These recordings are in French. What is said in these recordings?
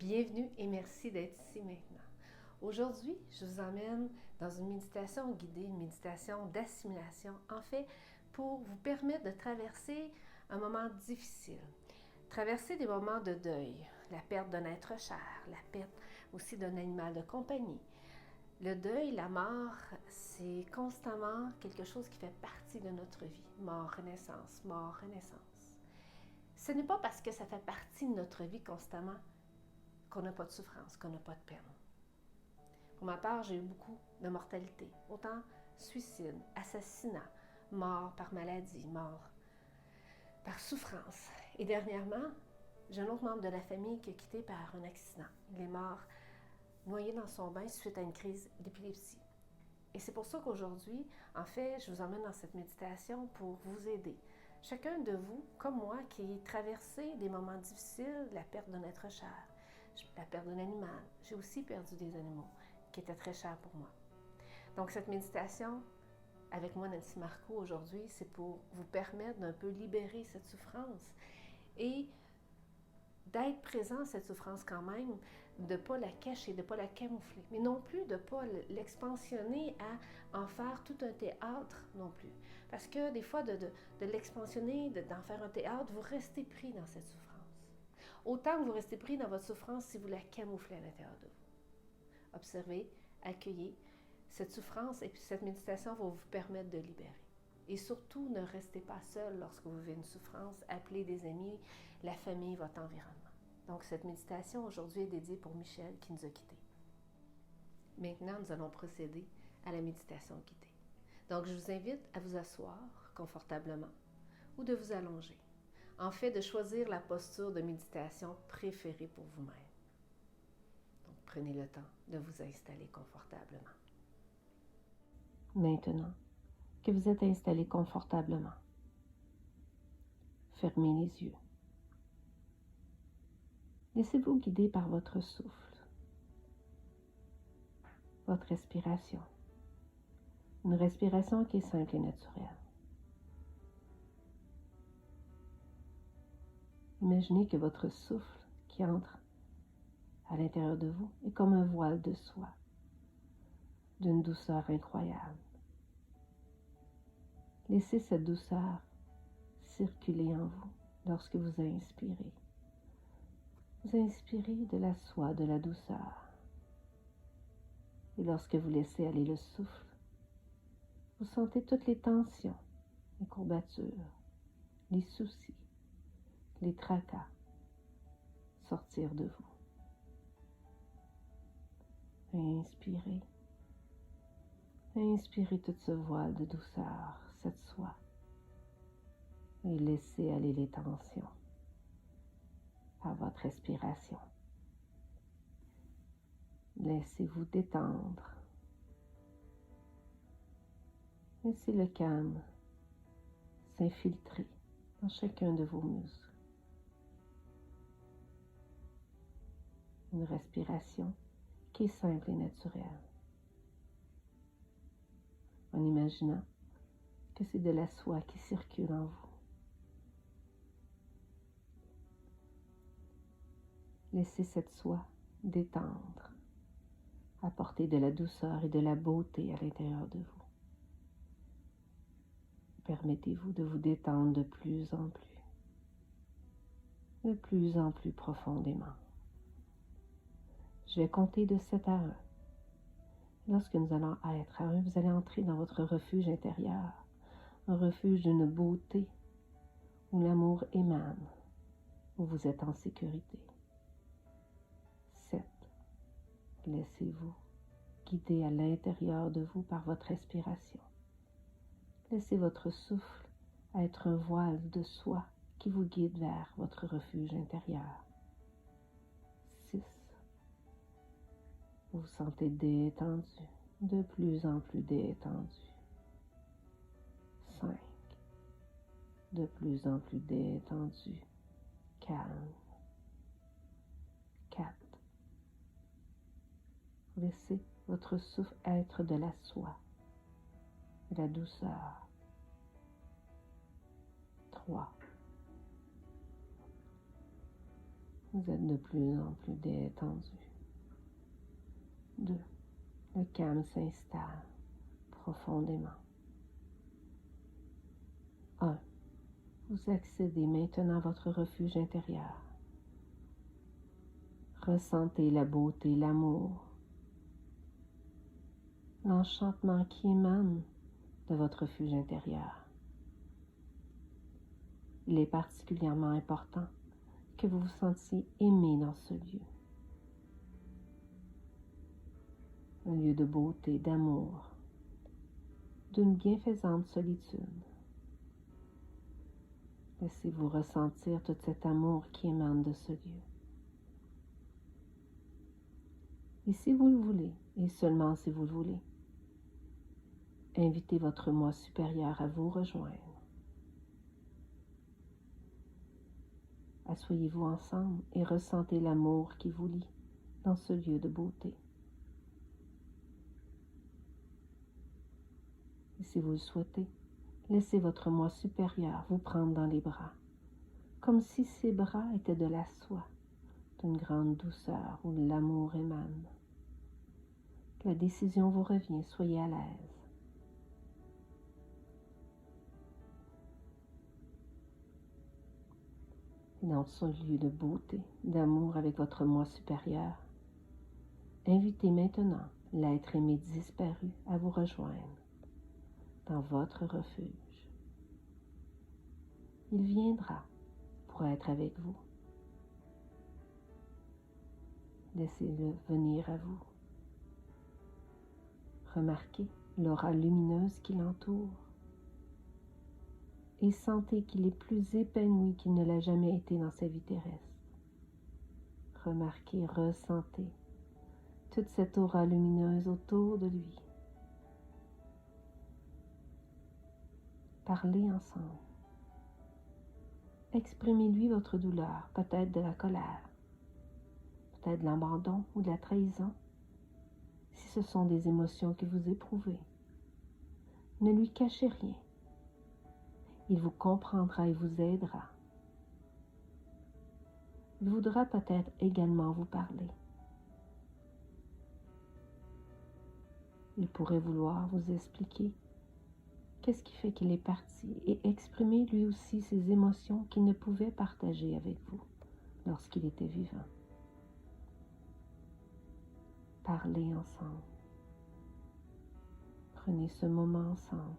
Bienvenue et merci d'être ici maintenant. Aujourd'hui, je vous emmène dans une méditation guidée, une méditation d'assimilation, en fait, pour vous permettre de traverser un moment difficile, traverser des moments de deuil, la perte d'un être cher, la perte aussi d'un animal de compagnie. Le deuil, la mort, c'est constamment quelque chose qui fait partie de notre vie. Mort, renaissance, mort, renaissance. Ce n'est pas parce que ça fait partie de notre vie constamment qu'on n'a pas de souffrance, qu'on n'a pas de peine. Pour ma part, j'ai eu beaucoup de mortalité, autant suicide, assassinat, mort par maladie, mort par souffrance. Et dernièrement, j'ai un autre membre de la famille qui est quitté par un accident. Il est mort noyé dans son bain suite à une crise d'épilepsie. Et c'est pour ça qu'aujourd'hui, en fait, je vous emmène dans cette méditation pour vous aider. Chacun de vous, comme moi, qui traversé des moments difficiles, la perte d'un être cher, la perte d'un animal. J'ai aussi perdu des animaux qui étaient très chers pour moi. Donc, cette méditation, avec moi, Nancy Marcoux, aujourd'hui, c'est pour vous permettre d'un peu libérer cette souffrance et d'être présent à cette souffrance quand même, de ne pas la cacher, de ne pas la camoufler, mais non plus de ne pas l'expansionner à en faire tout un théâtre non plus. Parce que des fois, de l'expansionner, d'en faire un théâtre, vous restez pris dans cette souffrance. Autant que vous restez pris dans votre souffrance si vous la camouflez à l'intérieur de vous. Observez, accueillez cette souffrance et puis cette méditation va vous permettre de libérer. Et surtout, ne restez pas seul lorsque vous vivez une souffrance. Appelez des amis, la famille, votre environnement. Donc, cette méditation aujourd'hui est dédiée pour Michel qui nous a quittés. Maintenant, nous allons procéder à la méditation guidée. Donc, je vous invite à vous asseoir confortablement ou de vous allonger. En fait, de choisir la posture de méditation préférée pour vous-même. Donc, prenez le temps de vous installer confortablement. Maintenant que vous êtes installé confortablement, fermez les yeux. Laissez-vous guider par votre souffle, votre respiration. Une respiration qui est simple et naturelle. Imaginez que votre souffle qui entre à l'intérieur de vous est comme un voile de soie, d'une douceur incroyable. Laissez cette douceur circuler en vous lorsque vous inspirez. Vous inspirez de la soie, de la douceur. Et lorsque vous laissez aller le souffle, vous sentez toutes les tensions, les courbatures, les soucis, les tracas sortir de vous. Inspirez. Inspirez tout ce voile de douceur, cette soie. Et laissez aller les tensions par votre respiration. Laissez-vous détendre. Laissez le calme s'infiltrer dans chacun de vos muscles. Une respiration qui est simple et naturelle. En imaginant que c'est de la soie qui circule en vous. Laissez cette soie détendre, apporter de la douceur et de la beauté à l'intérieur de vous. Permettez-vous de vous détendre de plus en plus profondément. Je vais compter de 7 à 1. Lorsque nous allons être à 1, vous allez entrer dans votre refuge intérieur, un refuge d'une beauté où l'amour émane, où vous êtes en sécurité. 7. Laissez-vous guider à l'intérieur de vous par votre respiration. Laissez votre souffle être un voile de soie qui vous guide vers votre refuge intérieur. 6. Vous vous sentez détendu, de plus en plus détendu. 5. De plus en plus détendu, calme. 4. Laissez votre souffle être de la soie, de la douceur. 3. Vous êtes de plus en plus détendu. 2. Le calme s'installe profondément. 1. Vous accédez maintenant à votre refuge intérieur. Ressentez la beauté, l'amour, l'enchantement qui émane de votre refuge intérieur. Il est particulièrement important que vous vous sentiez aimé dans ce lieu. Un lieu de beauté, d'amour, d'une bienfaisante solitude. Laissez-vous ressentir tout cet amour qui émane de ce lieu. Et si vous le voulez, et seulement si vous le voulez, invitez votre moi supérieur à vous rejoindre. Asseyez-vous ensemble et ressentez l'amour qui vous lie dans ce lieu de beauté. Et si vous le souhaitez, laissez votre moi supérieur vous prendre dans les bras, comme si ces bras étaient de la soie, d'une grande douceur où l'amour émane. Que la décision vous revient, soyez à l'aise. Et dans ce lieu de beauté, d'amour avec votre moi supérieur, invitez maintenant l'être aimé disparu à vous rejoindre dans votre refuge. Il viendra pour être avec vous. Laissez-le venir à vous. Remarquez l'aura lumineuse qui l'entoure et sentez qu'il est plus épanoui qu'il ne l'a jamais été dans sa vie terrestre. Remarquez, ressentez toute cette aura lumineuse autour de lui. Parlez ensemble. Exprimez-lui votre douleur, peut-être de la colère, peut-être de l'abandon ou de la trahison, si ce sont des émotions que vous éprouvez. Ne lui cachez rien. Il vous comprendra et vous aidera. Il voudra peut-être également vous parler. Il pourrait vouloir vous expliquer qu'est-ce qui fait qu'il est parti et exprimer lui aussi ses émotions qu'il ne pouvait partager avec vous lorsqu'il était vivant. Parlez ensemble. Prenez ce moment ensemble.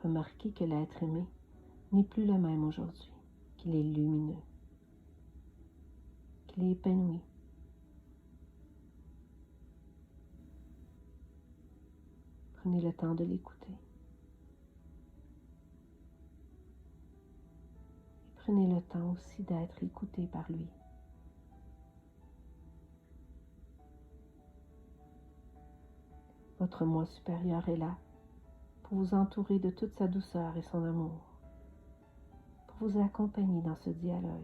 Remarquez que l'être aimé n'est plus le même aujourd'hui, qu'il est lumineux, qu'il est épanoui. Prenez le temps de l'écouter. Et prenez le temps aussi d'être écouté par lui. Votre moi supérieur est là pour vous entourer de toute sa douceur et son amour, pour vous accompagner dans ce dialogue.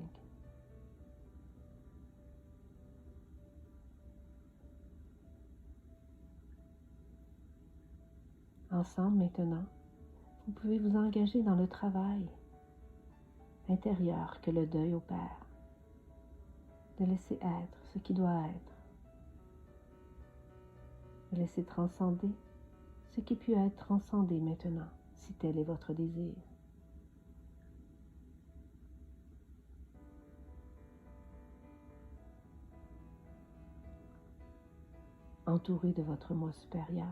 Ensemble maintenant, vous pouvez vous engager dans le travail intérieur que le deuil opère, de laisser être ce qui doit être, de laisser transcender ce qui peut être transcendé maintenant, si tel est votre désir. Entouré de votre moi supérieur,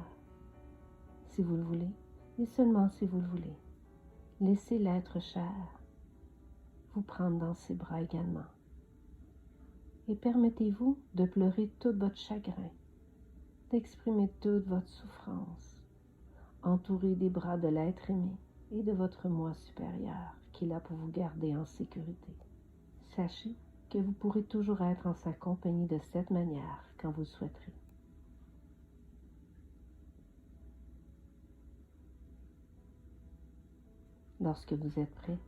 si vous le voulez, et seulement si vous le voulez. Laissez l'être cher vous prendre dans ses bras également. Et permettez-vous de pleurer tout votre chagrin, d'exprimer toute votre souffrance, entouré des bras de l'être aimé et de votre moi supérieur qui est là pour vous garder en sécurité. Sachez que vous pourrez toujours être en sa compagnie de cette manière quand vous le souhaiterez. Lorsque vous êtes prêt,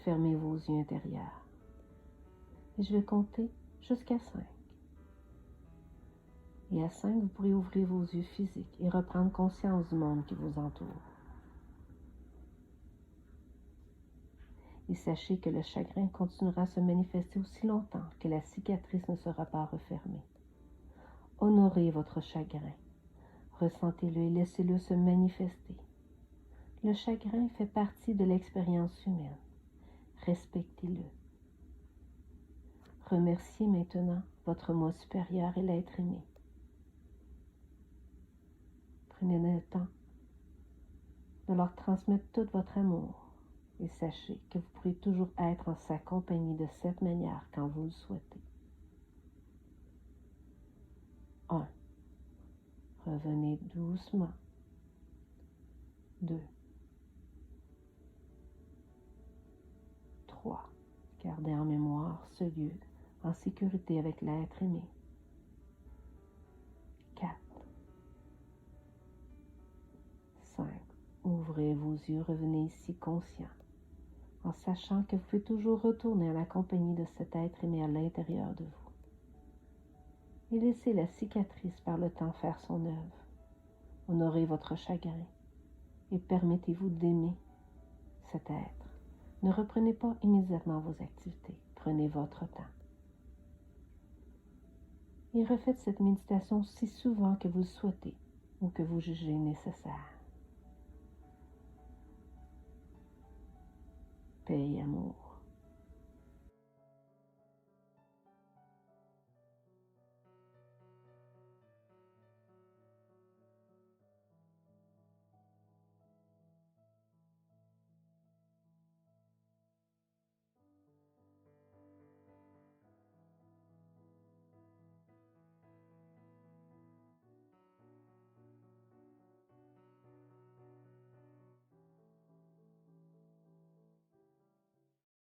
fermez vos yeux intérieurs. Et je vais compter jusqu'à 5. Et à 5, vous pourrez ouvrir vos yeux physiques et reprendre conscience du monde qui vous entoure. Et sachez que le chagrin continuera à se manifester aussi longtemps que la cicatrice ne sera pas refermée. Honorez votre chagrin. Ressentez-le et laissez-le se manifester. Le chagrin fait partie de l'expérience humaine. Respectez-le. Remerciez maintenant votre moi supérieur et l'être aimé. Prenez le temps de leur transmettre tout votre amour et sachez que vous pourrez toujours être en sa compagnie de cette manière quand vous le souhaitez. 1. Revenez doucement. 2. 3. Gardez en mémoire ce lieu en sécurité avec l'être aimé. 4. 5. Ouvrez vos yeux, revenez ici conscient, en sachant que vous pouvez toujours retourner à la compagnie de cet être aimé à l'intérieur de vous. Et laissez la cicatrice par le temps faire son œuvre. Honorez votre chagrin et permettez-vous d'aimer cet être. Ne reprenez pas immédiatement vos activités. Prenez votre temps. Et refaites cette méditation si souvent que vous le souhaitez ou que vous jugez nécessaire. Paix et amour.